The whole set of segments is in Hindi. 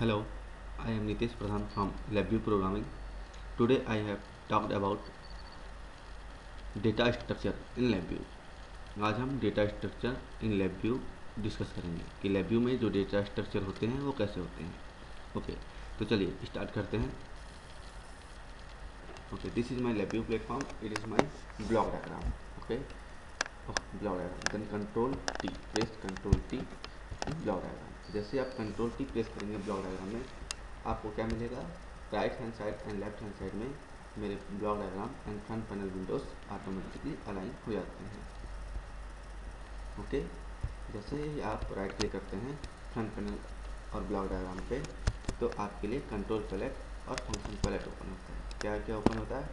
Hello, I am Nitesh Pradhan from LabVIEW Programming. Today I have talked about data structure in LabVIEW. आज हम data structure in LabVIEW discuss करेंगे कि LabVIEW में जो डेटा स्ट्रक्चर होते हैं वो कैसे होते हैं. ओके, तो चलिए स्टार्ट करते हैं. Okay, this is my LabVIEW platform. It is my block diagram. Okay, block diagram. Then control T, press control T in block diagram. जैसे आप कंट्रोल टी प्रेस करेंगे ब्लॉक डायग्राम में, आपको क्या मिलेगा? Right hand side and left hand side में मेरे block diagram and front panel windows automatically align हो जाते हैं. ओके, जैसे ही आप राइट क्लिक करते हैं फ्रंट पैनल और ब्लॉक डायग्राम पे, तो आपके लिए कंट्रोल पैलेट और फंक्शन पैलेट ओपन होता है. क्या क्या ओपन होता है?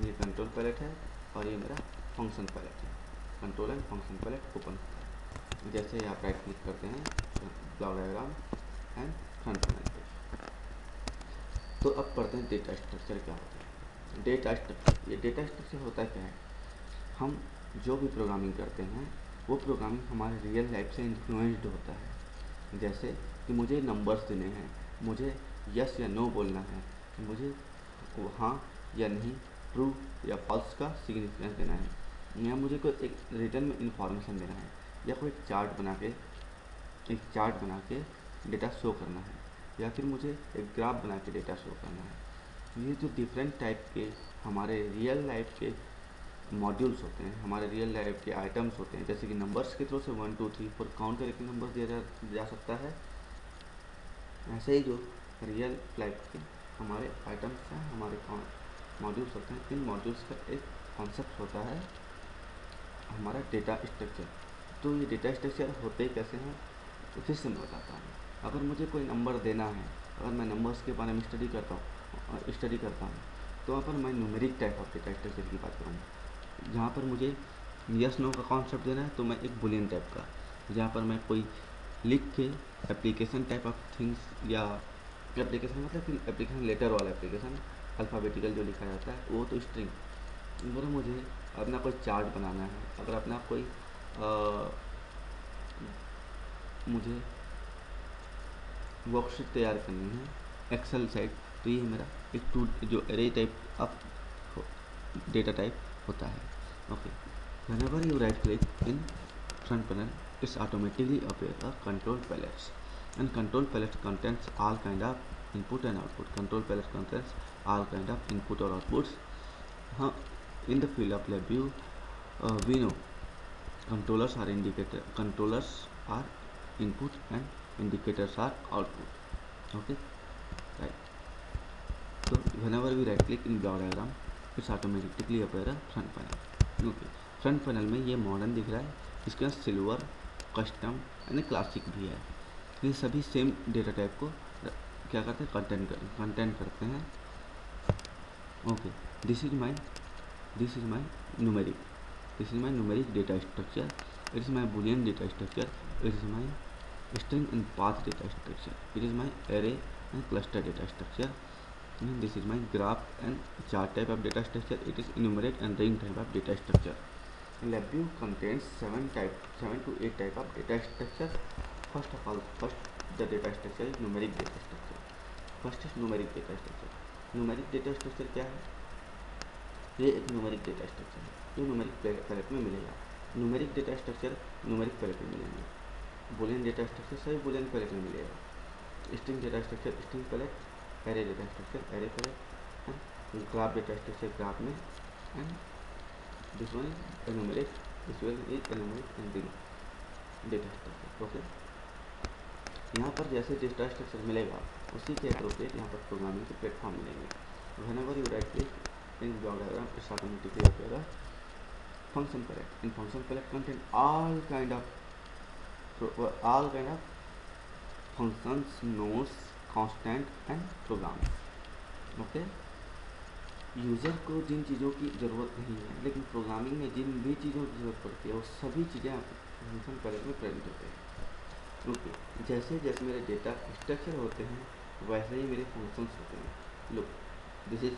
ये कंट्रोल पैलेट है और ये मेरा फंक्शन पैलेट है. Control and function palette open होता है जैसे ही आप राइट क्लिक करते हैं block diagram and front panel पे. तो अब पढ़ते हैं डेटा स्ट्रक्चर क्या होता है. डेटा स्ट्रक्चर, ये डेटा स्ट्रक्चर होता क्या है? हम जो भी प्रोग्रामिंग करते हैं वो प्रोग्रामिंग हमारे रियल लाइफ से इन्फ्लुएंस्ड होता है. जैसे कि मुझे नंबर्स देने हैं, मुझे यस या नो बोलना है, मुझे हाँ या नहीं, ट्रू या फॉल्स का सिग्निफिकेंस देना है, या मुझे कोई एक रिटर्न में इंफॉर्मेशन देना है, या कोई एक चार्ट बना के डेटा शो करना है, या फिर मुझे एक ग्राफ बना के डेटा शो करना है. ये जो डिफरेंट टाइप के हमारे रियल लाइफ के मॉड्यूल्स होते हैं, हमारे रियल लाइफ के आइटम्स होते हैं, जैसे कि नंबर्स के थ्रू से 1 2 3 4 काउंट करके नंबर दिया जा सकता है. ऐसे ही जो रियल लाइफ के हमारे आइटम्स हैं, हमारे मॉड्यूल्स होते हैं, इन मॉड्यूल्स का एक कॉन्सेप्ट होता है हमारा डेटा स्ट्रक्चर. तो ये डेटा स्ट्रक्चर होते कैसे हैं, तो फिर से मैं बताता हूँ. अगर मुझे कोई नंबर देना है, अगर मैं नंबर्स के बारे में स्टडी करता हूँ, तो वहाँ पर मैं numeric type of data structure की बात करूँगा. जहाँ पर मुझे यस नो का कॉन्सेप्ट देना है तो मैं एक बुलियन टाइप का, जहाँ पर मैं कोई लिख के एप्लीकेशन टाइप ऑफ थिंग्स, या एप्लीकेशन मतलब कि एप्लीकेशन लेटर वाला एप्लीकेशन, अल्फ़ाबेटिकल जो लिखा जाता है वो तो स्ट्रिंग. अगर मुझे अपना कोई चार्ट बनाना है, अगर अपना कोई मुझे वर्कशीट तैयार करनी है एक्सेल साइट, तो ये मेरा एक टू जो array type of data type होता है. Okay, whenever you right click in front panel, it's automatically appear a control palettes, and control palette contains all kind of input and output. Control palette contains all kind of input or outputs. In the field of LabVIEW, we know controllers are input and indicators are output. Okay, right. So whenever we right click in block diagram, it's automatically appear a front panel. Okay, front panel में ये मॉडर्न दिख रहा है, इसके अंदर सिल्वर, कस्टम एंड क्लासिक भी है. ये सभी सेम डेटा टाइप को क्या करते हैं, कंटेंट करते हैं. Okay, this is my numeric data structure. It is my Boolean data structure. It is my string and path data structure. It is my array and cluster data structure. And this is my graph and chart type of data structure. It is enumerate and ring type of data structure. LabVIEW contains 7 to 8 type of data structure. First, the data structure is numeric data structure. First is numeric data structure. Numeric data structure क्या है? ये एक न्यूमेरिक डेटा स्ट्रक्चर है जो न्यूमेरिक पैलेट में मिलेगा. Numeric data structure numeric palette में मिलेंगे. बुलियन डेटा स्ट्रक्चर सभी बुलियन पैलेट में मिलेगा. String data structure string palette, array data structure array palette, and graph data structure graph में, and this one is a numeric, this one is a numeric and ring data structure. Okay, यहाँ पर जैसे डेटा स्ट्रक्चर मिलेगा उसी के एप्रोप्रिएट यहाँ पर प्रोग्रामिंग के प्लेटफॉर्म मिलेंगे. Whenever you right click in block diagram, it's automatically appear function palette. In function palette contain all kind of functions, nodes, constant and programs. Okay, user को जिन चीज़ों की ज़रूरत नहीं है लेकिन प्रोग्रामिंग में जिन भी चीज़ों की ज़रूरत पड़ती है वो सभी चीज़ें फंक्शन पैलेट में प्रेजेंट होते हैं. ओके, जैसे जैसे मेरे डेटा स्ट्रक्चर होते हैं वैसे ही मेरे फंक्शंस होते हैं. Look, this is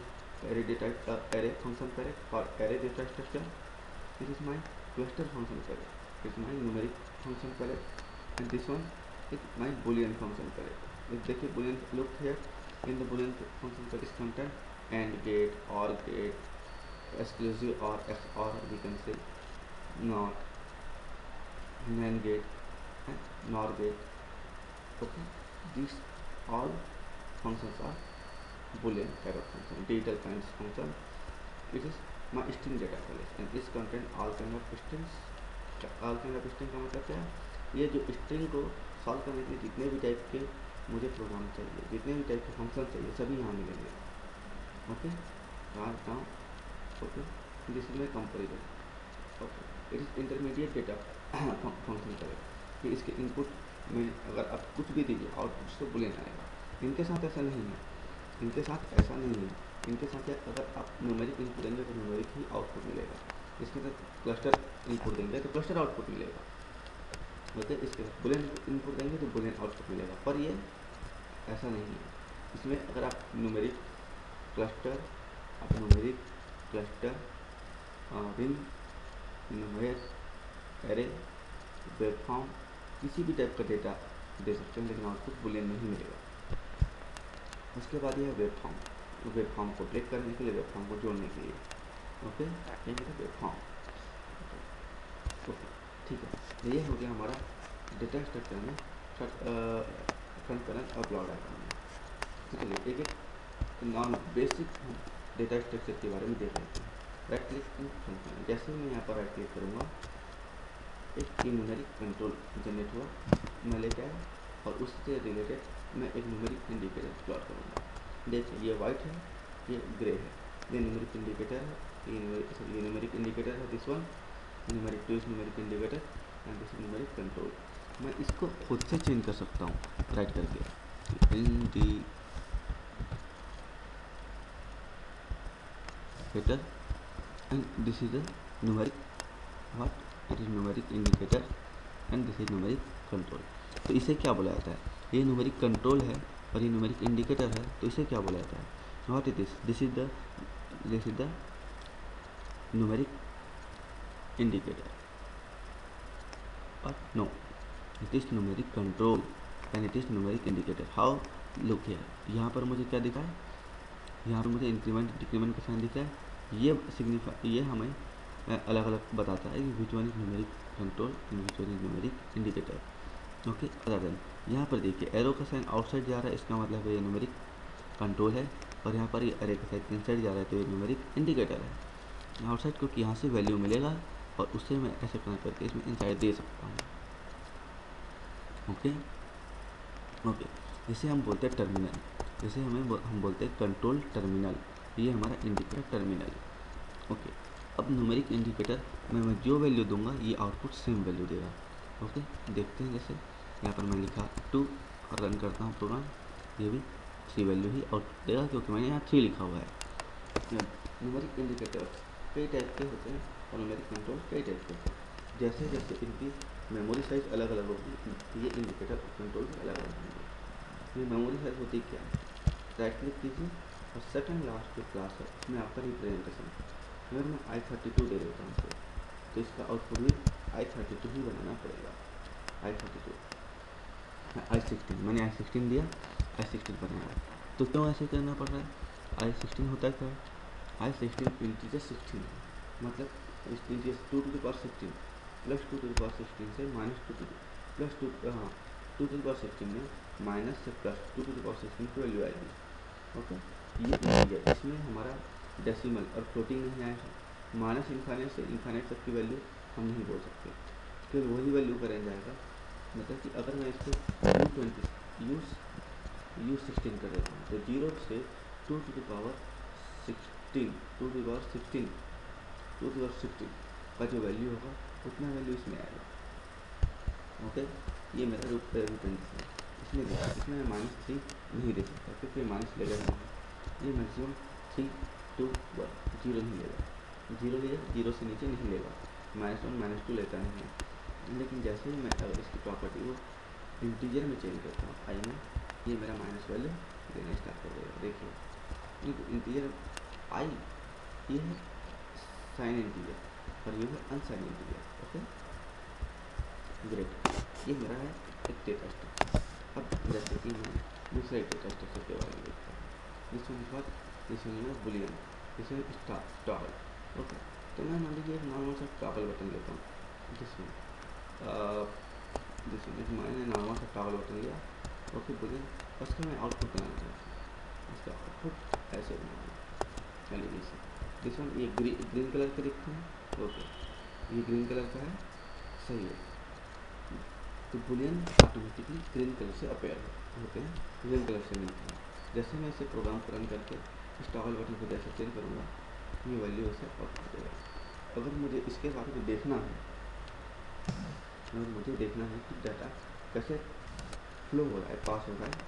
array function palette और array data structure. This is my cluster function palette. This is my numeric function palette, and this one is my boolean function palette. देखिए Boolean look here in the Boolean function का इस content and gate or gate exclusive or x or we can say not NAND gate and NOR gate. Okay, these all functions are Boolean type of function, digital kinds function. It is my string data collect and this contain all kind of strings. all kind of string का मतलब क्या है? ये जो string को सॉल्व करने के लिए जितने भी टाइप के मुझे प्रोग्राम चाहिए, जितने भी टाइप के फंक्शन चाहिए, सभी यहाँ मिलेंगे. Okay, now okay, this is my comparison. Okay, it is intermediate data function करेगा कि इसके इनपुट में अगर आप कुछ भी दीजिए आउटपुट से बुलियन आएगा. इनके साथ ऐसा नहीं है, इनके साथ ऐसा नहीं है. इनके साथ अगर आप न्यूमेरिक इनपुट देंगे तो न्यूमेरिक ही आउटपुट मिलेगा. इसके साथ क्लस्टर इनपुट देंगे तो क्लस्टर आउटपुट मिलेगा. ओके, इसके साथ बुलियन इनपुट देंगे तो बुलियन आउटपुट मिलेगा. पर ये ऐसा नहीं है. इसमें अगर आप न्यूमेरिक क्लस्टर, आप numeric cluster, ring, numeric array, web form, किसी भी टाइप का डेटा दे सकते हैं, लेकिन आउटपुट बुलियन नहीं मिलेगा. उसके बाद यह वेब फॉर्म, वेब फॉर्म को ब्रेक करने के लिए, वेब फॉर्म को जोड़ने के लिए. ओके, ये मेरा वेब फॉर्म. ओके, ठीक है. ये हो गया हमारा डेटा स्ट्रक्चर में फ्रंट पैनल और ब्लॉक डायग्राम में. तो चलिए एक एक नॉन बेसिक डेटा स्ट्रक्चर के बारे में देख लेते हैं. Right click in front panel. जैसे ही मैं यहाँ पर राइट क्लिक करूँगा, एक न्यूमेरिक कंट्रोल जनरेट हुआ, मैं लेके आया और उससे रिलेटेड मैं एक न्यूमेरिक इंडिकेटर प्लॉट करूँगा. देखिए ये वाइट है, ये ग्रे है, ये न्यूमेरिक इंडिकेटर है, ये न्यूमेरिक इंडिकेटर है. This one numeric 2 is numeric indicator and this numeric control. मैं इसको खुद से चेंज कर सकता हूँ राइट करके. Indicator and this is the numeric what it is numeric indicator and this is numeric control. तो इसे क्या बोला जाता है? ये न्यूमेरिक कंट्रोल है और ये न्यूमेरिक इंडिकेटर है, तो इसे क्या बोला जाता है? What it is? This is the numeric indicator. But no, it is numeric control and it is numeric indicator. How? Look here. यहाँ पर मुझे क्या दिखा है? यहाँ पर मुझे इंक्रीमेंट डिक्रीमेंट का साइन दिखा है. ये हमें अलग अलग बताता है कि which one is numeric control and which one is numeric indicator. Okay, other than यहाँ पर देखिए एरो का साइन आउटसाइड जा रहा है, इसका मतलब ये न्यूमेरिक कंट्रोल है. और यहाँ पर ये एरे का साइन इनसाइड जा रहा है, तो ये न्यूमेरिक इंडिकेटर है. आउटसाइड को यहाँ से वैल्यू मिलेगा और उससे मैं ऐसे कनेक्ट करके इसमें इनसाइड दे सकता हूँ. ओके ओके, इसे हम बोलते हैं टर्मिनल. जैसे हम बोलते हैं कंट्रोल टर्मिनल. ये हमारा इंडिकेटर टर्मिनल. ओके, अब न्यूमेरिक इंडिकेटर में मैं जो वैल्यू दूंगा ये आउटपुट सेम वैल्यू देगा. ओके, देखते हैं. जैसे यहाँ पर मैं लिखा 2 और रन करता हूँ प्रोग्राम, ये भी 3 वैल्यू ही आउटपुट देगा क्योंकि मैंने यहाँ 3 लिखा हुआ है. न्यूमेरिक इंडिकेटर कई टाइप के होते हैं और न्यूमेरिक कंट्रोल कई टाइप के होते हैं. जैसे जैसे इनकी मेमोरी साइज अलग अलग होगी, ये इंडिकेटर और कंट्रोल भी अलग अलग होंगे. ये मेमोरी साइज होती क्या है? राइट क्लिक कीजिए और सेकंड लास्ट जो क्लास है उसमें आपका रिप्रेजेंटेशन. अगर मैं I32 दे देता हूँ तो इसका आउटपुट भी I32 ही बनाना पड़ेगा. I32 I16, मैंने I16 दिया, I16 बनाया. तो क्यों ऐसे करना पड़ रहा है? I16 होता है क्या? I16 इंटीजर 16 है, मतलब इस integer 2 to the power 16 plus 2 to the power 16 से minus 2 plus 2 2 to the power 16 में माइनस से प्लस 2 to the power 16 की वैल्यू आएगी. ओके, ये इंटीजर, इसमें हमारा डेसिमल और फ्लोटिंग नहीं आएगा. माइनस इन्फाइनाइट से इन्फाइनाइट तक की वैल्यू हम नहीं बोल सकते, फिर वही वैल्यू का रेंज आएगा. मतलब कि अगर मैं इसको U16 कर देता हूँ तो 0 से 2 to the power 16 2 to the power 16 का जो वैल्यू होगा उतना वैल्यू इसमें आएगा. ओके, ये मेरा रिप्रेजेंटेशन है. इसमें मैं -3 नहीं दे सकता क्योंकि माइनस लेगा नहीं. ये मैक्सिमम 3 2 1 0 नहीं लेगा. 0 लेगा, 0 से नीचे नहीं लेगा. -1 -2 लेता नहीं है. लेकिन जैसे ही मैं अगर इसकी प्रॉपर्टी को इंटीजर में चेंज करता हूँ आई में, ये मेरा माइनस वैल्यू देना स्टार्ट कर देगा. देखिए इंटीजर आई ये है साइन इंटीजर और ये है अनसाइन इंटीजर. Okay, great. ये मेरा है एक डेटा स्ट्रक्चर. अब जैसे कि मैं दूसरा डेटा स्ट्रक्चर के बारे में देखते हैं। This one is what, this one is Boolean, this one is toggle. Okay, तो मैं मान लीजिए एक नॉर्मल सा टॉगल बटन लेता हूँ, दिस वन इज मैंने नॉर्मल सा टॉगल बटन लिया। ओके बुलियन, उसका मैं आउटपुट बनाना चाहता हूँ, इसका आउटपुट ऐसे बनाना चलिए जैसे दिस वन, ये ग्रीन कलर के दिखते हैं। ओके, ये ग्रीन कलर का है, सही है, तो बुलियन ऑटोमेटिकली ग्रीन कलर से अपेयर होते हैं, ग्रीन कलर से मिलते हैं। जैसे मैं इसे प्रोग्राम को रन करके इस टॉगल बटन को जैसे चेंज करूँगा, ये वैल्यू ऐसे आउटपुट देगा। अगर मुझे इसके बारे में देखना है, अगर मुझे देखना है कि डाटा कैसे फ्लो हो रहा है, पास हो रहा है,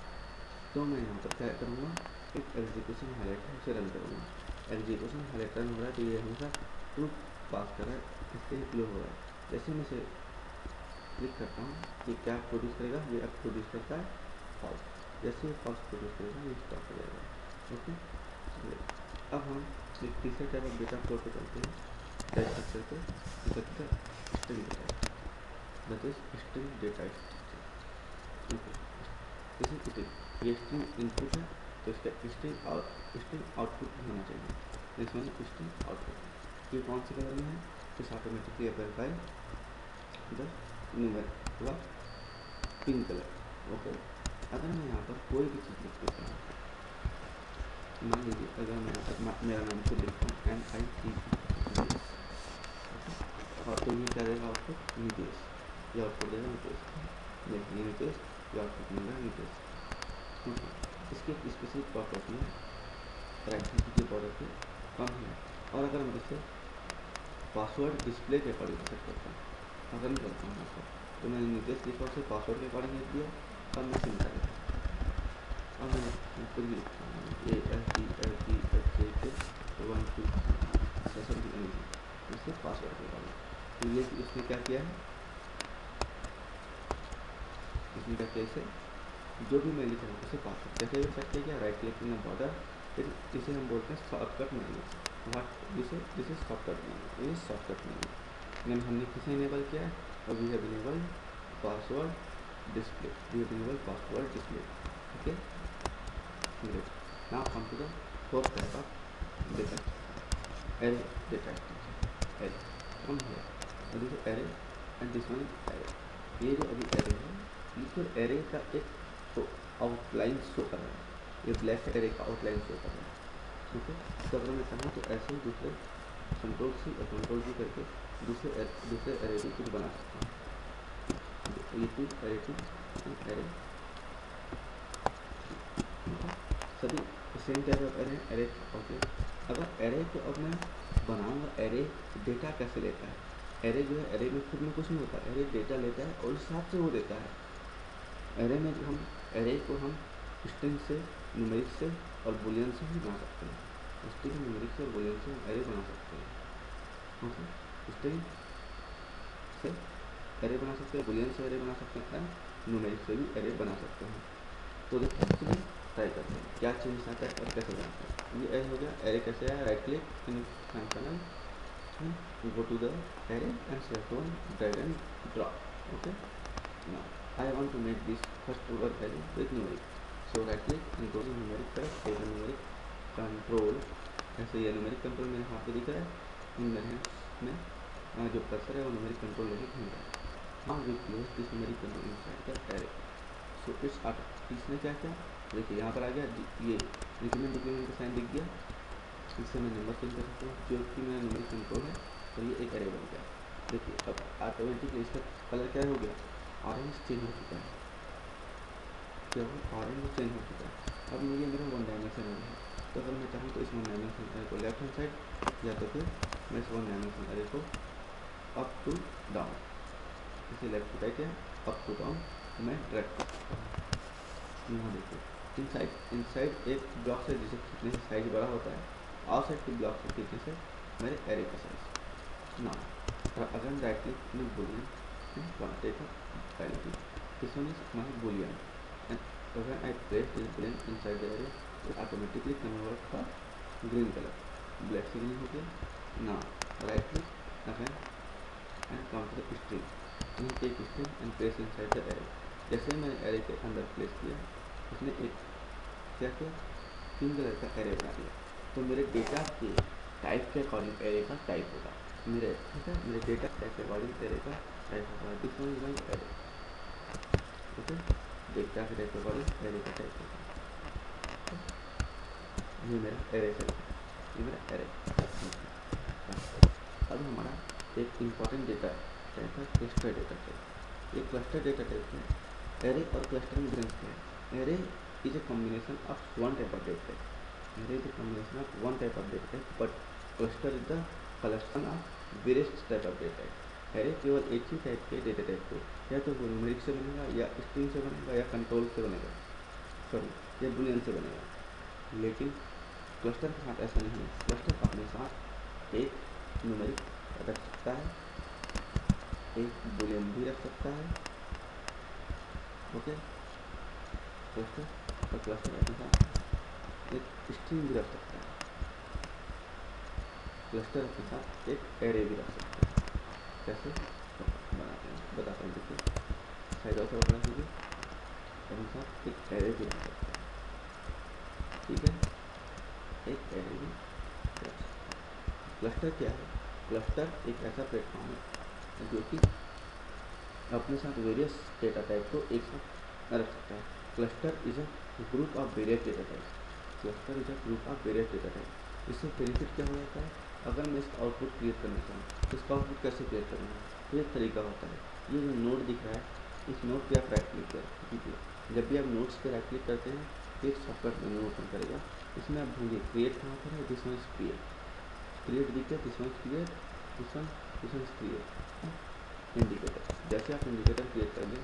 तो मैं यहाँ पर क्या करूँगा, एक एग्जीक्यूशन हाईलाइटर से रन करूँगा। एग्जीक्यूशन हाईलाइटर रन हो रहा है तो ये हमेशा ट्रू पास कर रहा है, इससे फ्लो हो रहा है। जैसे मैं इसे क्लिक करता हूँ कि क्या प्रोड्यूस करेगा, ये अब प्रोड्यूस करता है फॉल्स, जैसे फॉल्स प्रोड्यूस करेगा ये स्टॉप हो जाएगा। ओके, अब हम एक तीसरे टाइप ऑफ डेटा फ्लो पे चलते हैं, टाइप स्ट्रक्चर पे, structure string data, that is string data structure. Okay, ये स्ट्रिंग इनपुट है तो इसका स्ट्रिंग आउटपुट होना चाहिए, दिस वन स्ट्रिंग आउटपुट। ये कौन से कलर में है, इस automatically appear by the numeric हुआ पिंक कलर। ओके, अगर मैं यहाँ पर कोई भी चीज़ लिख देता हूँ, मान लीजिए अगर मैं यहाँ पर मेरा नाम को लिखता हूँ NITES, और तो ये क्या देगा आउटपुट, नीतेश, ये आउटपुट देगा नीतेश, देखिए नीतेश, ये आउटपुट मिलेगा नीतेश। इसकी एक स्पेशल प्रॉपर्टी है, राइट की प्रॉपर्टी कम है, और अगर मैं इसे पासवर्ड डिस्प्ले के अकॉर्डिंग सेट करता हूँ, अगर मैं करता हूँ आपको, तो मैंने नीतेश लिखा उसे पासवर्ड के अकॉर्डिंग लिख दिया, और मैं सिम कर देता हूँ, और मैंने कुछ भी लिखता हूँ इससे पासवर्ड के अकॉर्डिंग। तो ये इसने क्या किया है, इसने क्या किया, इसे जो भी मैं लिख रहा हूँ उसे पासवर्ड कैसे भी सेट किया, राइट क्लिक इन बॉर्डर, फिर इसे हम बोलते हैं shortcut menu, this is shortcut menu, ये शॉर्टकट मेन्यू मैंने हमने किसे इनेबल किया है, और we have enable password display, we have enable password display. Okay, great, now come to the fourth type of data, array data structure, array, come here, and this is array and this one is array। ये जो अभी array है, इसको array का एक आउटलाइन शो कर रहा है, ये ब्लैक array का आउटलाइन शो कर रहा है। ओके, तो अगर मैं चाहूँ तो ऐसे ही दूसरे कंट्रोल C और कंट्रोल V करके दूसरे array भी कुछ बना सकता हूँ। ये टू array सभी same type of array. Okay, अगर एरे को अब मैं बनाऊंगा, एरे डेटा कैसे लेता है, एरे जो है, एरे में खुद में कुछ नहीं होता, एरे डेटा लेता है और उस हिसाब से वो देता है। एरे में हम एरे को हम स्ट्रिंग से, न्यूमेरिक से और बुलियन से भी बना सकते हैं, स्ट्रिंग, न्यूमेरिक से और बुलियन से हम एरे बना सकते हैं। ओके, स्ट्रिंग से एरे बना सकते हैं, बुलियन से एरे बना सकते हैं, न्यूमेरिक से भी एरे बना सकते हैं। तो देखिए ट्राई करते हैं क्या चेंज आता है और कैसे बनाते हैं। ये एरे हो गया, एरे कैसे आया, right click in functional, go to the array and select one, drag and drop. Okay, now I want to make this first word array with numeric, so right click and go to numeric, correct, take numeric control, ऐसे ये न्यूमेरिक कंट्रोल मेरे हाथ पे दिख रहा है, इन मेरे हैंड्स में जो कर्सर है वो न्यूमेरिक कंट्रोल लेके घूम रहा है। Now we close this numeric control inside the array. So इसने क्या किया, देखिए यहाँ पर आ गया, ये इंक्रीमेंट डिक्रीमेंट का साइन दिख गया, इससे मैं नंबर चेंज कर सकता हूँ, जो कि मेरा न्यूमेरिक कंट्रोल है, तो ये एक एरे बन गया। देखिए अब ऑटोमेटिकली इसका कलर क्या हो गया, ऑरेंज चेंज हो चुका है, क्या हो, ऑरेंज चेंज हो चुका है। अब ये मेरा वन डायमेंशन एरे है, तो अगर मैं चाहूँ तो इस वन डायमेंशन एरे को लेफ्ट हैंड साइड, या तो फिर मैं इस वन डायमेंशन एरे को अप टू डाउन, इसे लेफ्ट टू राइट या अप टू डाउन मैं ड्रैग कर सकता हूँ। यहाँ देखिए इनसाइड एक ब्लॉक से जिसे खींचने से साइज बड़ा होता है, आउटसाइड के ब्लॉक से खींचने से मेरे एरे का साइज ना। अगर मैं राइट क्लिक में Boolean take penalty, this one is my Boolean, and when I place this Boolean inside the array, it automatically convert for green colour, black से ग्रीन हो गया। ना right click again and come to the string, take string and place inside the array. जैसे मैंने एरे के अंदर प्लेस किया, उसने एक क्या किया, सिंगल का एरे बना दिया। तो मेरे डेटा के टाइप के अकॉर्डिंग एरे का टाइप होगा मेरे, ठीक है, मेरे डेटा टाइप के अकॉर्डिंग एरे का टाइप होगा। This one is my array, okay, data के टाइप के अकॉर्डिंग एरे का टाइप होगा। ये मेरा एरे है, ये मेरा एरे। अब हमारा एक इम्पॉर्टेंट डेटा टाइप है क्लस्टर डेटा टाइप। ये क्लस्टर डेटा टाइप है। एरे और क्लस्टर में डिफरेंस क्या है? Array is a combination of one type of data type. Array is a combination of one type of data type, but cluster is the collection of various type of data type. Array केवल एक ही टाइप के डेटा टाइप को या तो न्यूमेरिक से बनेगा, या स्ट्रिंग से बनेगा, या कंट्रोल से बनेगा, सॉरी, या बुलियन से बनेगा। लेकिन क्लस्टर के साथ ऐसा नहीं है। क्लस्टर अपने साथ एक न्यूमेरिक रख सकता है, एक बुलियन भी रख सकता है, ओके। क्लस्टर और क्लस्टर अपने साथ एक स्ट्रिंग भी रख सकता है। क्लस्टर अपने साथ एक एरे भी रख सकता है। कैसे बनाते हैं बताता हूँ, देखिए साइड और बना लीजिए, अपने साथ एक एरे भी रख सकता है, ठीक है, एक एरे भी रख सकता है। क्लस्टर क्या है? क्लस्टर एक ऐसा प्लेटफॉर्म है जो कि अपने साथ वेरियस डेटा टाइप को एक साथ रख सकता है। Cluster is a group of various data type. Cluster is a group of various data type. इससे बेनिफिट क्या हो जाता है? अगर मैं इसका आउटपुट क्रिएट करना चाहूँ तो इसका आउटपुट कैसे क्रिएट करूँगा? तो एक तरीका होता है, ये जो नोड दिख रहा है, इस नोड पे आप राइट क्लिक कीजिए। जब भी आप नोट्स पे राइट क्लिक करते हैं तो एक सॉफ्टवेयर मेन्यू ओपन करेगा। इसमें आप ढूंढिए क्रिएट कहाँ पर है, this one is create, create दिख गया, this one is create, this one is create. Indicator, जैसे आप इंडिकेटर क्रिएट करेंगे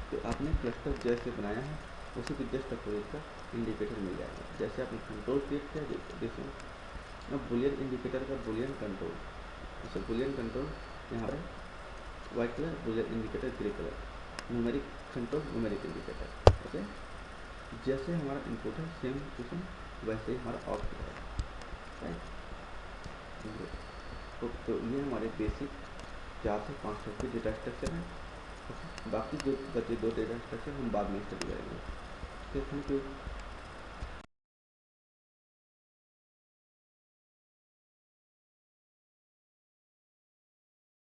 तो आपने क्लस्टर जैसे बनाया है उसी के जस्ट अपोजिट का इंडिकेटर मिल जाएगा। जैसे आपने कंट्रोल क्रिएट किया, देखिए अब बुलियन इंडिकेटर का बुलियन कंट्रोल, जैसे बुलियन कंट्रोल यहाँ पर white colour, Boolean indicator grey colour, numeric control, numeric indicator, okay. जैसे हमारा इनपुट है सेम टू सेम वैसे ही हमारा आउटपुट है, राइट। तो ये हमारे बेसिक 4 से 5 टाइप के डेटा स्ट्रक्चर हैं। बाकी जो बचे 2 डेटा स्ट्रक्चर हम बाद में स्टडी करेंगे। Thank you.